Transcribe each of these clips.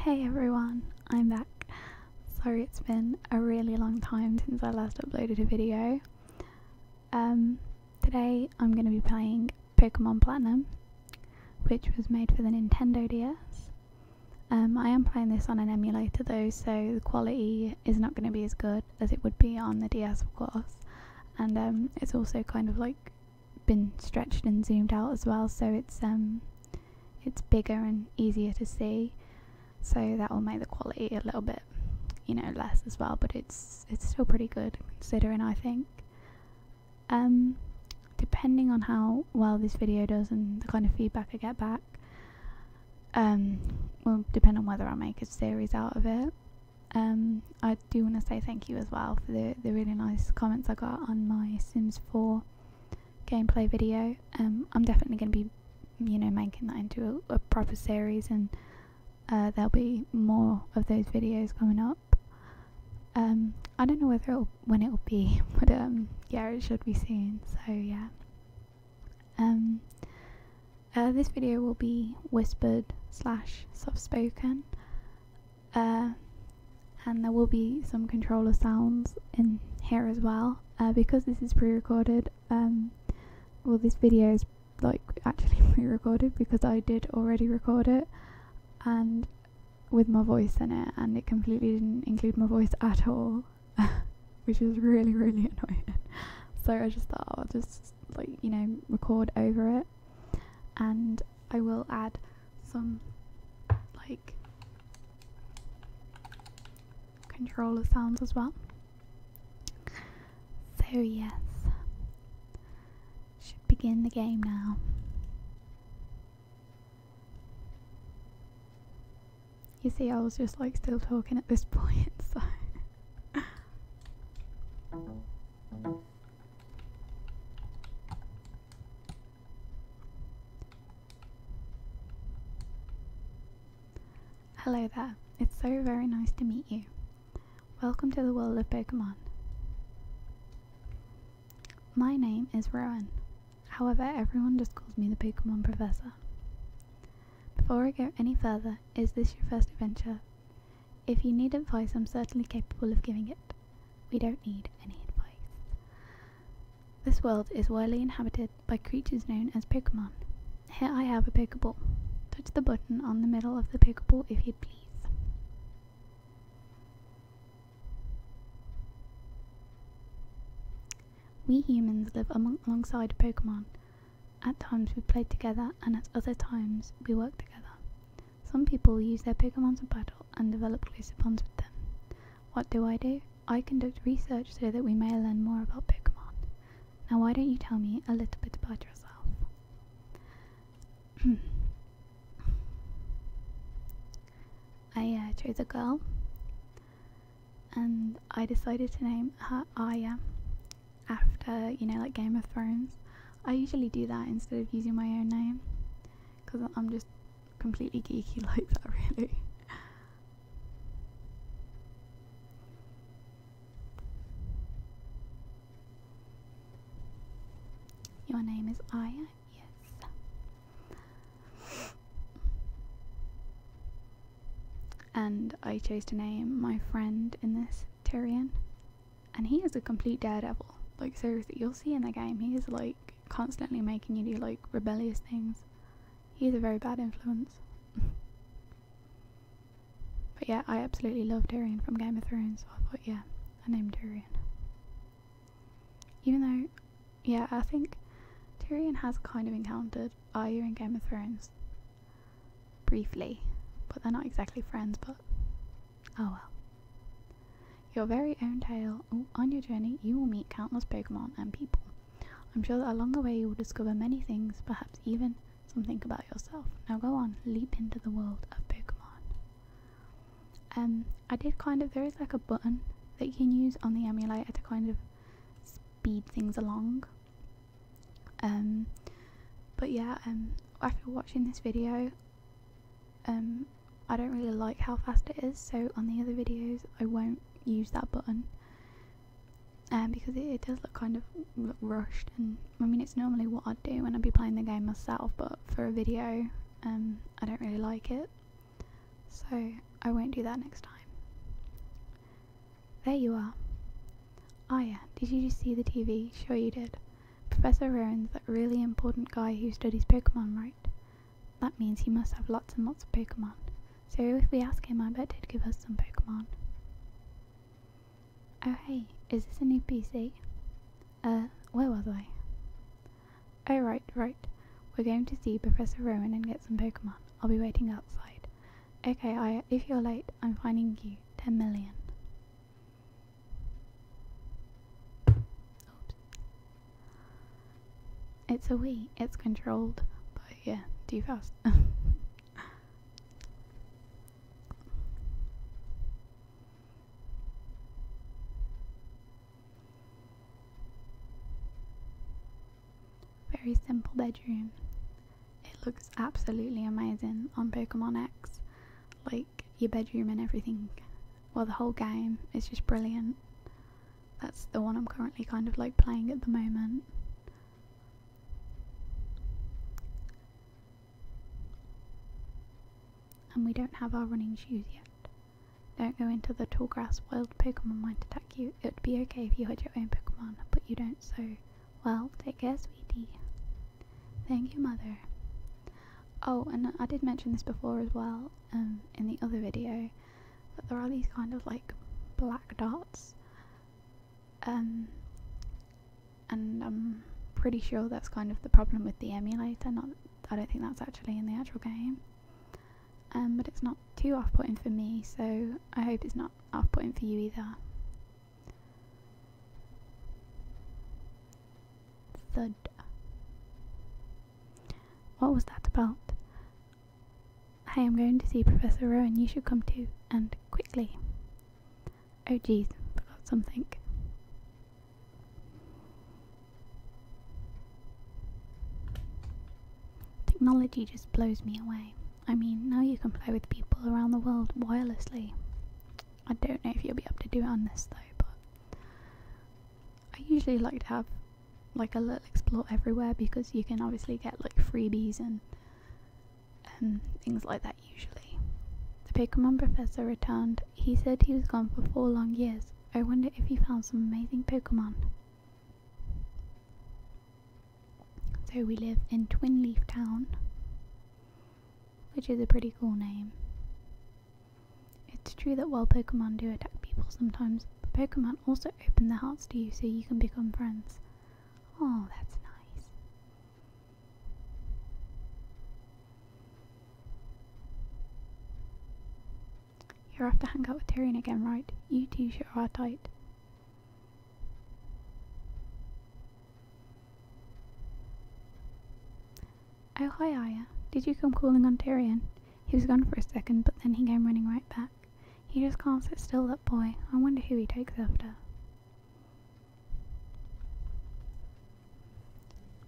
Hey everyone, I'm back. Sorry it's been a really long time since I last uploaded a video. Today I'm going to be playing Pokemon Platinum, which was made for the Nintendo DS. I am playing this on an emulator though, so the quality is not going to be as good as it would be on the DS, of course. And it's also kind of like been stretched and zoomed out as well, so it's bigger and easier to see. So that will make the quality a little bit, less as well, but it's still pretty good considering, I think. Depending on how well this video does and the kind of feedback I get back, will depend on whether I make a series out of it. I do want to say thank you as well for the really nice comments I got on my Sims 4 gameplay video. I'm definitely going to be, making that into a proper series, and there'll be more of those videos coming up. I don't know when it'll be, but yeah, it should be soon. So yeah. This video will be whispered / soft spoken, and there will be some controller sounds in here as well. Because this is pre-recorded. Well, this video is like actually pre-recorded because I did already record it, and with my voice in it, and it completely didn't include my voice at all, which is really annoying. So I just thought I'll just record over it, and I will add some controller sounds as well. So yes, should begin the game now. You see, I was just still talking at this point, so. Hello there, it's so very nice to meet you. Welcome to the world of Pokemon. My name is Rowan, however everyone just calls me the Pokemon Professor. Before I go any further, is this your first adventure? If you need advice, I'm certainly capable of giving it. We don't need any advice. This world is widely inhabited by creatures known as Pokemon. Here I have a Pokeball. Touch the button on the middle of the Pokeball if you'd please. We humans live alongside Pokemon. At times we play together, and at other times we work together. Some people use their Pokemon to battle and develop closer bonds with them. What do? I conduct research so that we may learn more about Pokemon. Now why don't you tell me a little bit about yourself? I chose a girl, and I decided to name her Aya after, Game of Thrones. I usually do that instead of using my own name, because I'm just completely geeky like that, really. Your name is Aya? Yes. And I chose to name my friend in this Tyrion, and he is a complete daredevil. Seriously, you'll see in the game, he is constantly making you do rebellious things. He is a very bad influence. But yeah, I absolutely love Tyrion from Game of Thrones, so I thought, yeah, I named Tyrion. Even though, yeah, I think Tyrion has kind of encountered Arya in Game of Thrones. Briefly. But they're not exactly friends, but oh well. Your very own tale. On your journey, you will meet countless Pokemon and people. I'm sure that along the way you will discover many things, perhaps even something about yourself. Now go on, leap into the world of Pokemon. I did there is a button that you can use on the emulator to kind of speed things along. But yeah, after watching this video, I don't really like how fast it is, so on the other videos I won't use that button, because it does look kind of rushed, and I mean it's normally what I'd do when I'd be playing the game myself, but for a video I don't really like it. So I won't do that next time. There you are. Ah yeah, did you just see the TV? Sure you did. Professor Rowan's that really important guy who studies Pokemon, right? That means he must have lots and lots of Pokemon. So if we ask him, I bet he'd give us some Pokemon. Oh hey, is this a new PC? Where was I? Oh right. We're going to see Professor Rowan and get some Pokemon. I'll be waiting outside. Okay, if you're late, I'm fining you 10 million. Oops. It's a Wii. It's controlled, but yeah, too fast. Very simple bedroom. It looks absolutely amazing on Pokemon X. Like, your bedroom and everything. Well, the whole game is just brilliant. That's the one I'm currently kind of like playing at the moment. And we don't have our running shoes yet. Don't go into the tall grass, wild Pokemon might attack you. It would be okay if you had your own Pokemon, but you don't, so, well, take care, sweetie. Thank you, mother. Oh, and I did mention this before as well, in the other video, that there are these kind of like black dots, and I'm pretty sure that's kind of the problem with the emulator. I don't think that's actually in the actual game, but it's not too off-putting for me, so I hope it's not off-putting for you either. Thud. What was that about? Hey, I'm going to see Professor Rowan, you should come too, and quickly. Oh geez, forgot something. Technology just blows me away. I mean, now you can play with people around the world wirelessly. I don't know if you'll be able to do it on this though, but I usually like to have like a little explore everywhere, because you can obviously get like freebies and things like that usually. The Pokemon professor returned. He said he was gone for 4 long years. I wonder if he found some amazing Pokemon. So we live in Twin Leaf Town, which is a pretty cool name. It's true that while Pokemon do attack people sometimes, Pokemon also open their hearts to you so you can become friends. Oh, that's nice. You're off to hang out with Tyrion again, right? You two sure are tight. Oh, hi Aya. Did you come calling on Tyrion? He was gone for a second, but then he came running right back. He just can't sit still, that boy. I wonder who he takes after.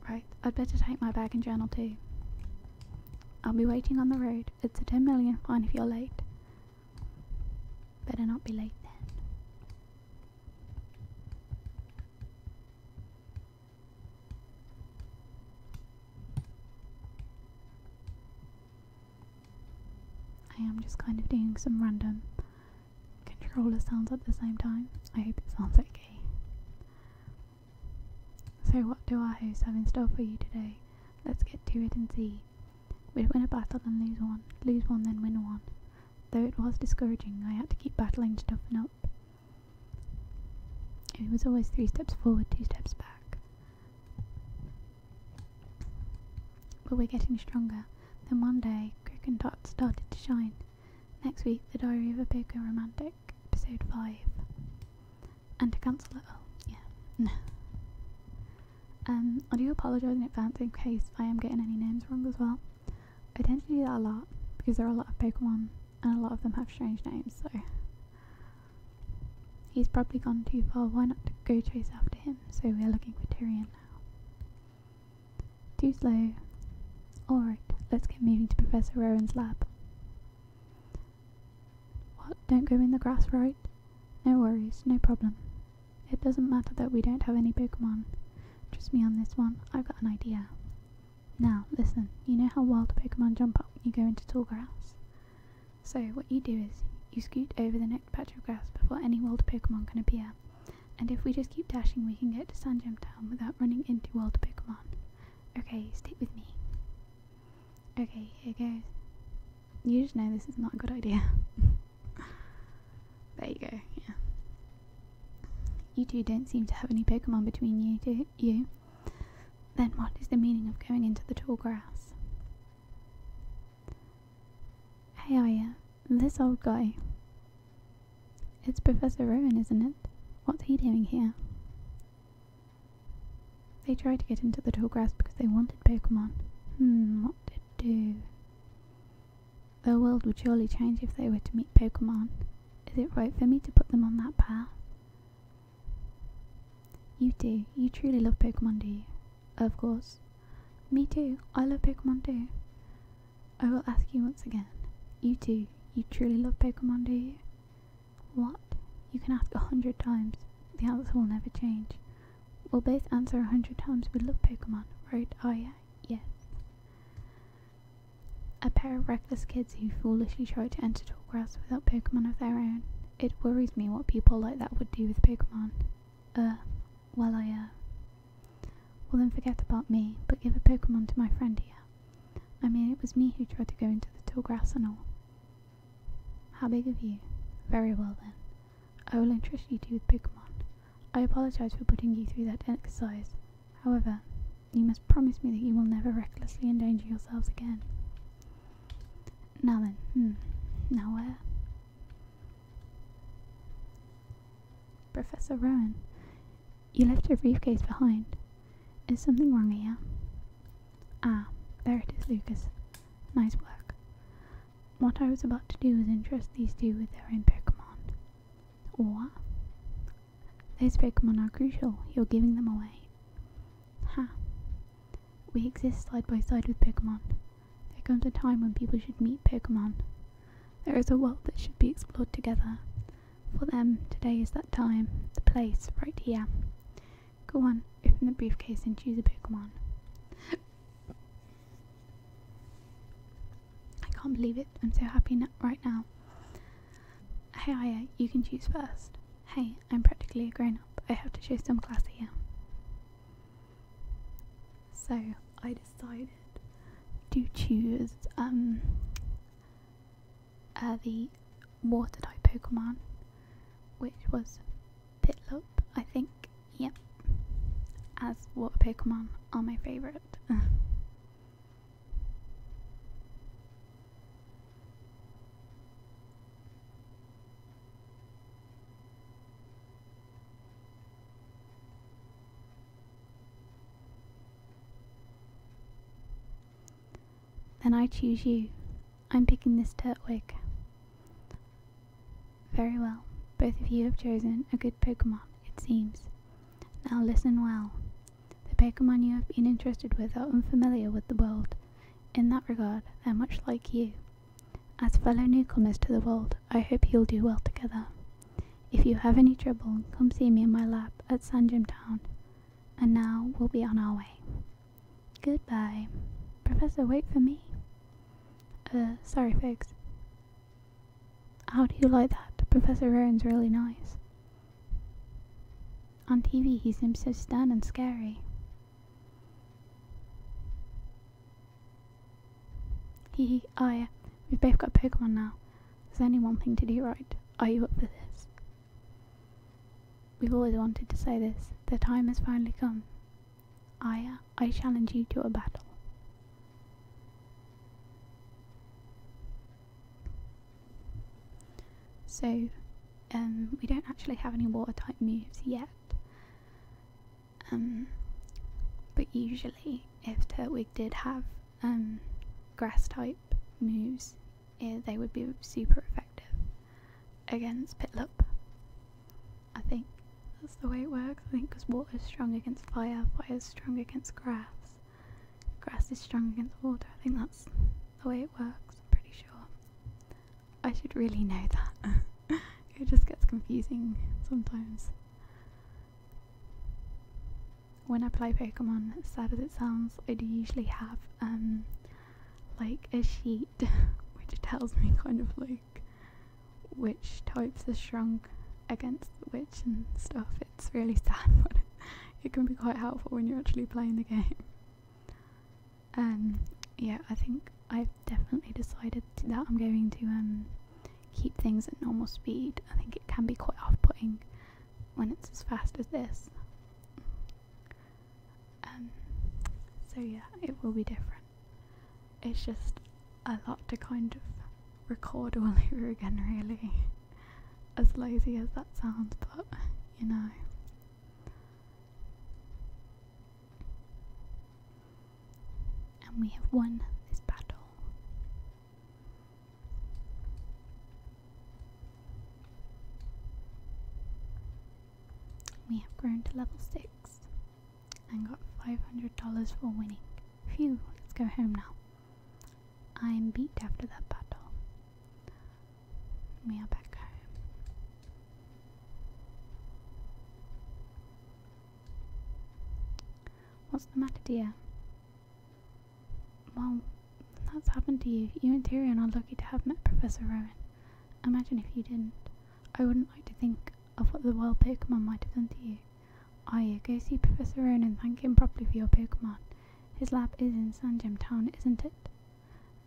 Right, I'd better take my bag and journal too. I'll be waiting on the road. It's a 10 million fine if you're late. Better not be late then. I am just kind of doing some random controller sounds at the same time. I hope it sounds okay. So what do our hosts have in store for you today? Let's get to it and see. We'd win a battle and lose one then win one. Though it was discouraging, I had to keep battling to toughen up. It was always 3 steps forward, 2 steps back. But we're getting stronger. Then one day, Crick and Tot started to shine. Next week, The Diary of a Poker Romantic, episode 5. And to cancel it, yeah. I do apologise in advance in case I am getting any names wrong as well. I tend to do that a lot, because there are a lot of Pokemon, and a lot of them have strange names, so... He's probably gone too far, why not go chase after him? So we are looking for Tyrion now. Too slow. Alright, let's get moving to Professor Rowan's lab. What, don't go in the grass, right? No worries, no problem. It doesn't matter that we don't have any Pokemon. Trust me on this one, I've got an idea. Now, listen, you know how wild Pokemon jump up when you go into tall grass? So what you do is you scoot over the next patch of grass before any wild Pokemon can appear. And if we just keep dashing, we can get to Sandgem Town without running into wild Pokemon. Okay, stick with me. Okay, here goes. You just know this is not a good idea. There you go, yeah. You two don't seem to have any Pokemon between you, do you? Then what is the meaning of going into the tall grass? Hey Aya, this old guy. It's Professor Rowan, isn't it? What's he doing here? They tried to get into the tall grass because they wanted Pokemon. What to do? The world would surely change if they were to meet Pokemon. Is it right for me to put them on that path? You do. You truly love Pokemon, do you? Of course. Me too. I love Pokemon too. I will ask you once again. You too. You truly love Pokemon, do you? What? You can ask 100 times. The answer will never change. We'll both answer 100 times we love Pokemon, right, Aya? Yes. A pair of reckless kids who foolishly try to enter tall grass without Pokemon of their own. It worries me what people like that would do with Pokemon. Well then forget about me, but give a Pokemon to my friend here. I mean, it was me who tried to go into the tall grass and all. How big of you? Very well then. I will entrust you two with Pokemon. I apologize for putting you through that exercise. However, you must promise me that you will never recklessly endanger yourselves again. Now then, now where? Professor Rowan, you left your briefcase behind. Is something wrong here? Ah, there it is, Lucas. Nice work. What I was about to do was entrust these two with their own Pokemon. What? Those Pokemon are crucial. You're giving them away. Ha. We exist side by side with Pokemon. There comes a time when people should meet Pokemon. There is a world that should be explored together. For them, today is that time, the place, right here. Go on, open the briefcase and choose a Pokemon. I can't believe it, I'm so happy right now. Hey Aya, you can choose first. Hey, I'm practically a grown-up, I have to show some class here. So, I decided to choose the water type Pokemon, which was Piplup, I think. Yep, as water Pokemon are my favourite. Then I choose you. I'm picking this Turtwig. Very well. Both of you have chosen a good Pokemon, it seems. Now listen well. The Pokemon you have been entrusted with are unfamiliar with the world. In that regard, they're much like you. As fellow newcomers to the world, I hope you'll do well together. If you have any trouble, come see me in my lab at Sandgem Town. And now we'll be on our way. Goodbye. Professor, wait for me. Sorry folks. How do you like that? Professor Rowan's really nice. On TV he seems so stern and scary. We've both got Pokemon now. There's only one thing to do right. Are you up for this? We've always wanted to say this. The time has finally come. Aya, I challenge you to a battle. So, we don't actually have any water type moves yet. But usually, if Turtwig did have grass type moves, they would be super effective against Piplup. I think that's the way it works. I think because water is strong against fire, fire is strong against grass, grass is strong against water. I think that's the way it works, I'm pretty sure. I should really know that. It just gets confusing sometimes. When I play Pokemon, as sad as it sounds, I do usually have like a sheet which which tells me kind of like which types are strong against which and stuff. It's really sad, but it can be quite helpful when you're actually playing the game. Yeah, I think I've definitely decided that I'm going to keep things at normal speed. I think it can be quite off-putting when it's as fast as this. So yeah, it will be different. It's just a lot to kind of record all over again, really. As lazy as that sounds, but you know. And we have won this battle. We have grown to level 6 and got $500 for winning. Phew, let's go home now. I am beat after that battle. We are back home. What's the matter, dear? Well, that's happened to you. You and Tyrion are lucky to have met Professor Rowan. Imagine if you didn't. I wouldn't like to think of what the wild Pokemon might have done to you. Arya, go see Professor Rowan and thank him properly for your Pokemon. His lab is in Sandgem Town, isn't it?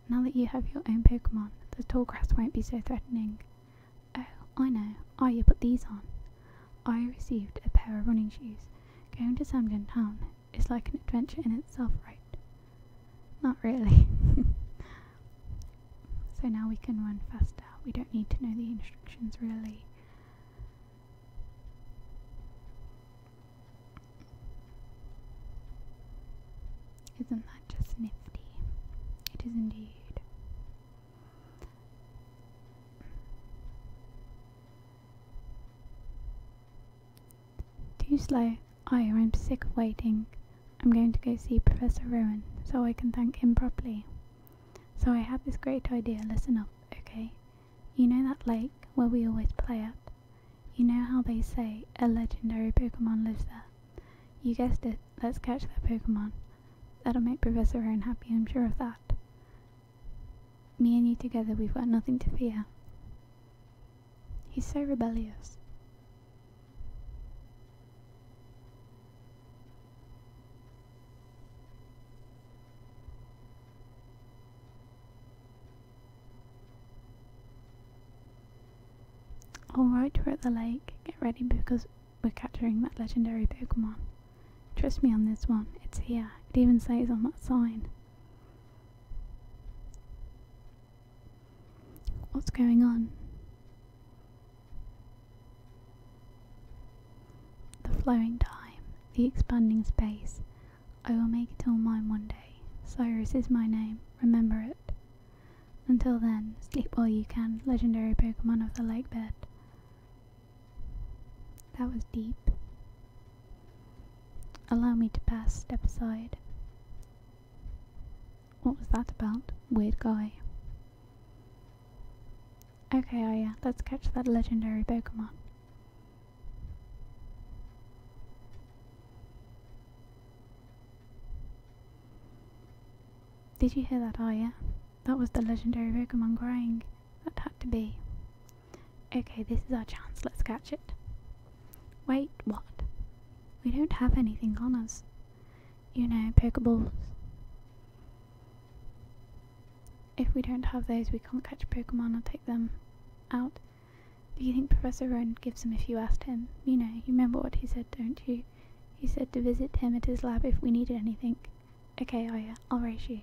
Now that you have your own Pokemon, the tall grass won't be so threatening. Oh, I know. Arya put these on. Arya received a pair of running shoes. Going to Sandgem Town is like an adventure in itself, right? Not really. So now we can run faster. We don't need to know the instructions, really. Isn't that just nifty? It is indeed. Too slow. I'm sick of waiting. I'm going to go see Professor Rowan so I can thank him properly. So I had this great idea. Listen up, okay? You know that lake where we always play at? You know how they say a legendary Pokemon lives there? You guessed it. Let's catch that Pokemon. That'll make Professor Rowan happy, I'm sure of that. Me and you together, we've got nothing to fear. He's so rebellious. Alright, we're at the lake. Get ready because we're capturing that legendary Pokemon. Trust me on this one, it's here. It even says on that sign. What's going on? The flowing time, the expanding space. I will make it all mine one day. Cyrus is my name, remember it. Until then, sleep while you can, legendary Pokemon of the lake bed. That was deep. Allow me to pass, step aside. What was that about? Weird guy. Okay, Arya, let's catch that legendary Pokemon. Did you hear that, Arya? That was the legendary Pokemon crying. That had to be. Okay, this is our chance, let's catch it. Wait, what? We don't have anything on us. You know, Pokeballs. If we don't have those, we can't catch Pokemon or take them out. Do you think Professor Rowan gives them if you asked him? You know, you remember what he said, don't you? He said to visit him at his lab if we needed anything. Okay, Arya, I'll race you.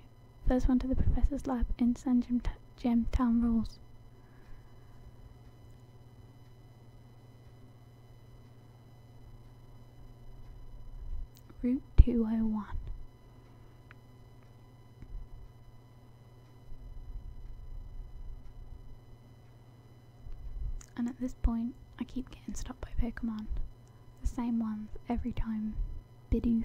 First one to the Professor's lab in Sandgem Town rules. Route 201. And at this point, I keep getting stopped by Pokemon. The same ones every time. Bidoof.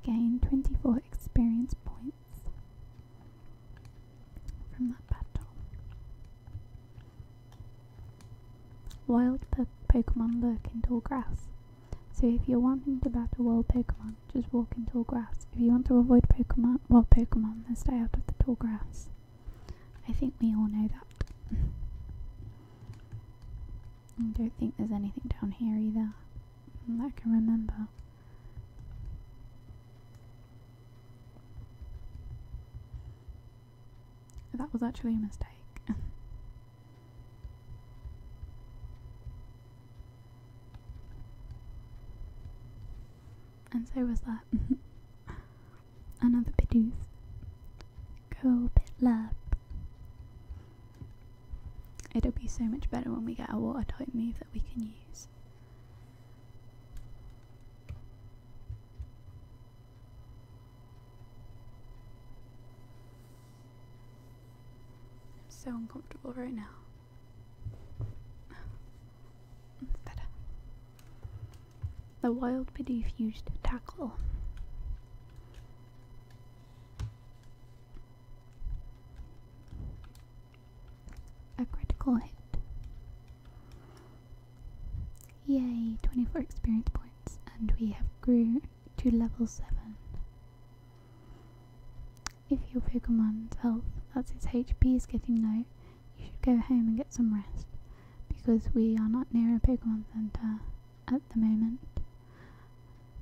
gained 24 experience points from that battle. Wild Pokemon lurk in tall grass. So if you're wanting to battle wild Pokemon, just walk in tall grass. If you want to avoid wild Pokemon, then stay out of the tall grass. I think we all know that. I don't think there's anything down here either that I can remember. That was actually a mistake. And so was that. Another Bidoof. Go Bitlab. It'll be so much better when we get a water type move that we can use. I'm so uncomfortable right now. It's better. The wild Bidoof used Tackle. A critical hit. Yay, 24 experience points, and we have grew to level 7. If your Pokemon's health, that's its HP, is getting low, you should go home and get some rest, because we are not near a Pokemon Center at the moment.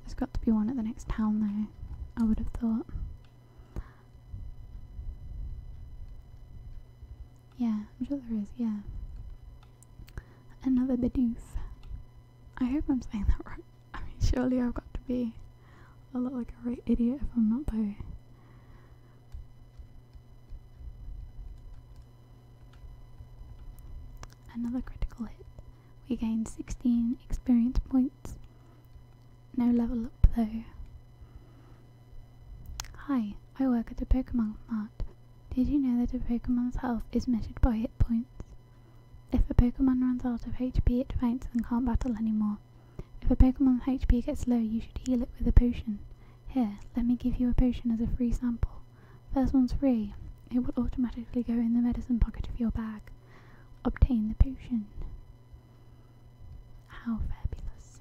There's got to be one at the next town though, I would have thought. Yeah, I'm sure there is, yeah. Another Bidoof. I hope I'm saying that right. I mean, surely I've got to be a lot like a right idiot if I'm not though. Another critical hit. We gained 16 experience points. No level up though. Hi, I work at a Pokemon Mart. Did you know that a Pokemon's health is measured by hit points? If a Pokemon runs out of HP, it faints and can't battle anymore. If a Pokemon's HP gets low, you should heal it with a potion. Here, let me give you a potion as a free sample. First one's free. It will automatically go in the medicine pocket of your bag. Obtain the potion. How fabulous.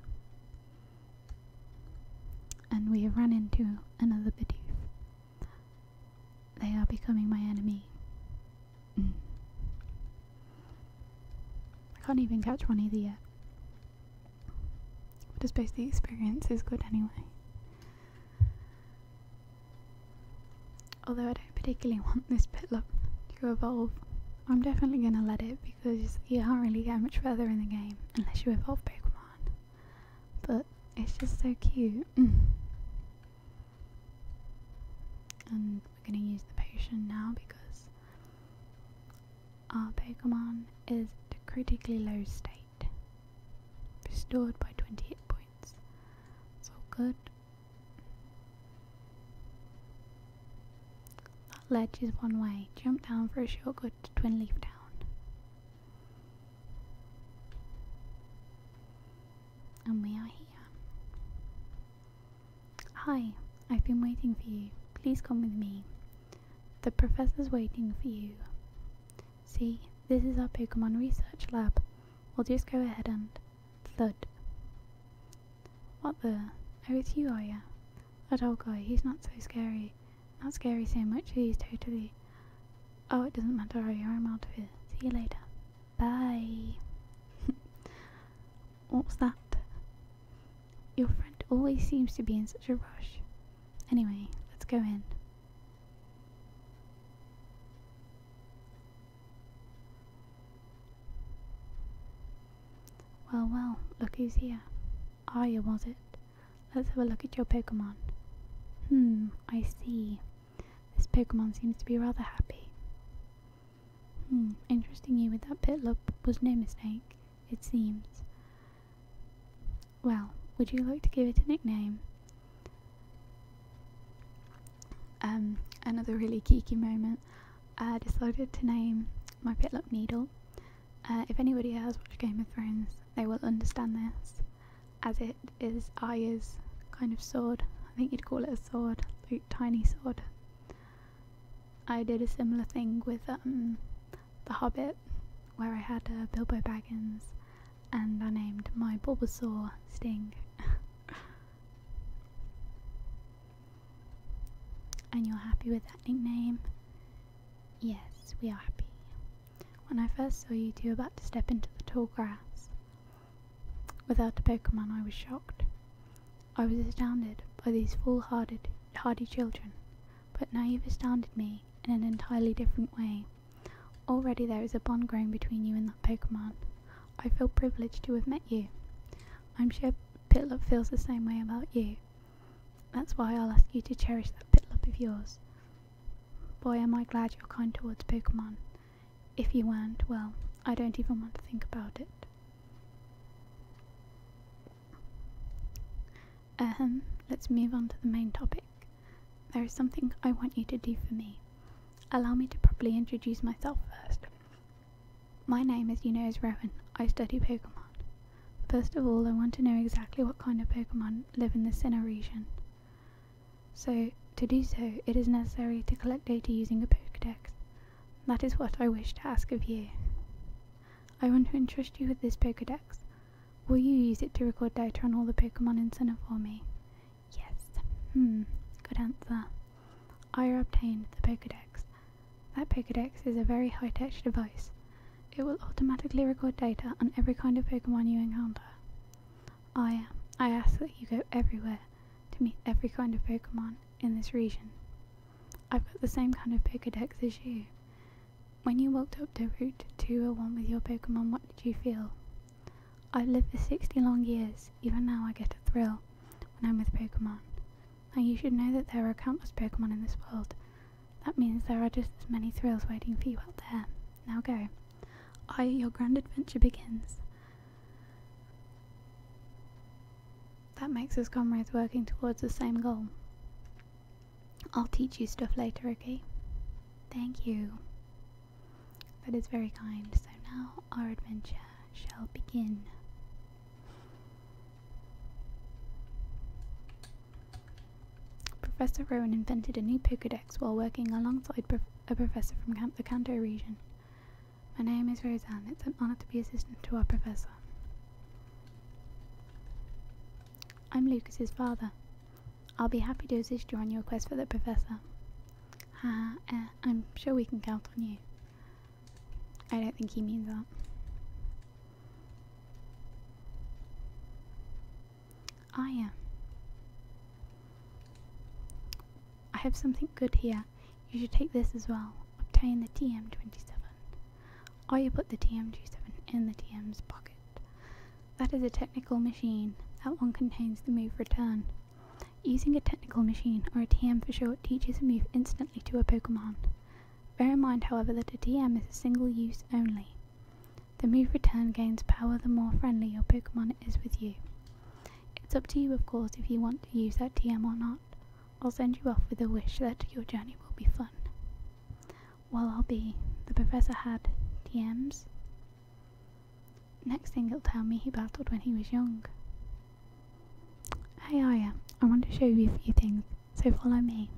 And we have run into another Bidoof. They are becoming my enemy. I can't even catch one either yet. But I suppose the experience is good anyway. Although I don't particularly want this Piplup to evolve. I'm definitely going to let it because you can't really get much further in the game unless you evolve Pokemon. But it's just so cute. And we're going to use the potion now because our Pokemon is at a critically low state. Restored by 20 hit points. It's all good. That ledge is one way. Jump down for a shortcut to Twin Leaf Town. And we are here. Hi, I've been waiting for you. Please come with me. The professor's waiting for you. See, this is our Pokemon research lab. We'll just go ahead and thud. What the? Oh, it's you, are ya? That old guy, he's not so scary. Not scary so much, he's totally... Oh, it doesn't matter, are you? I'm out of here. See you later. Bye. What's that? Your friend always seems to be in such a rush. Anyway, let's go in. Well, well, look who's here. Arya, was it? Let's have a look at your Pokemon. I see. This Pokemon seems to be rather happy. Interesting you with that Piplup was no mistake, it seems. Well, would you like to give it a nickname? Another really geeky moment. I decided to name my Piplup Needle. If anybody has watched Game of Thrones, they will understand this, as it is Arya's kind of sword think you'd call it a sword, like tiny sword. I did a similar thing with The Hobbit, where I had Bilbo Baggins, and I named my Bulbasaur Sting. And you're happy with that nickname? Yes, we are happy. When I first saw you two about to step into the tall grass without a Pokemon, I was shocked. I was astounded by these full-hearted, hardy children, but now you've astounded me in an entirely different way. Already there is a bond growing between you and that Pokemon. I feel privileged to have met you. I'm sure Piplup feels the same way about you. That's why I'll ask you to cherish that Piplup of yours. Boy, am I glad you're kind towards Pokemon. If you weren't, well, I don't even want to think about it. Let's move on to the main topic. There is something I want you to do for me. Allow me to properly introduce myself first. My name, as you know, is Rowan. I study Pokemon. First of all, I want to know exactly what kind of Pokemon live in the Sinnoh region. So, to do so, it is necessary to collect data using a Pokédex. That is what I wish to ask of you. I want to entrust you with this Pokédex. Will you use it to record data on all the Pokemon in Sinnoh for me? Yes. Good answer. I obtained the Pokédex. That Pokédex is a very high-tech device. It will automatically record data on every kind of Pokemon you encounter. I ask that you go everywhere to meet every kind of Pokemon in this region. I've got the same kind of Pokédex as you. When you walked up to Route 201 with your Pokemon, what did you feel? I've lived for 60 long years. Even now I get a thrill when I'm with Pokemon. Now you should know that there are countless Pokemon in this world. That means there are just as many thrills waiting for you out there. Now go. Your grand adventure begins. That makes us comrades working towards the same goal. I'll teach you stuff later, okay? Thank you. That is very kind. So now our adventure shall begin. Professor Rowan invented a new Pokédex while working alongside a professor from the Kanto region. My name is Roseanne. It's an honour to be assistant to our professor. I'm Lucas's father. I'll be happy to assist you on your quest for the professor. I'm sure we can count on you. I don't think he means that. I have something good here. You should take this as well. Obtain the TM27. You put the TM27 in the TM's pocket. That is a technical machine. That one contains the move return. Using a technical machine, or a TM for short, teaches a move instantly to a Pokemon. Bear in mind, however, that a TM is a single use only. The move return gains power the more friendly your Pokemon is with you. It's up to you, of course, if you want to use that TM or not. I'll send you off with a wish that your journey will be fun. Well, the professor had TMs. Next thing it'll tell me he battled when he was young. Hey Aya, I want to show you a few things, so follow me.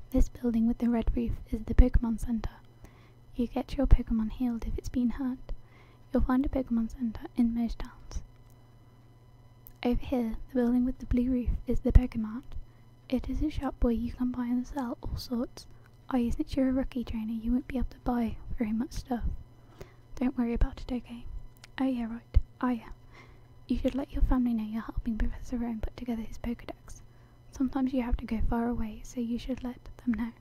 This building with the red roof is the Pokemon Center. You get your Pokemon healed if it's been hurt. You'll find a Pokemon Center in most towns. Over here, the building with the blue roof is the Pokemart. It is a shop where you can buy and sell all sorts. Since you're a rookie trainer, you won't be able to buy very much stuff. Don't worry about it, okay? Oh yeah, right. You should let your family know you're helping Professor Rowan put together his Pokédex. Sometimes you have to go far away, so you should let them know.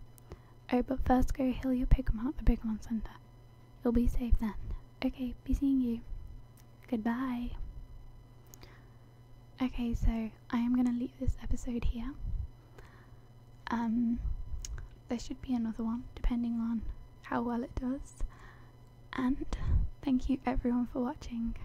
Oh, but first go heal your Pokemon at the Pokemon Center. You'll be safe then. Okay, be seeing you. Goodbye. Okay, so I am going to leave this episode here. There should be another one, depending on how well it does. And thank you everyone for watching.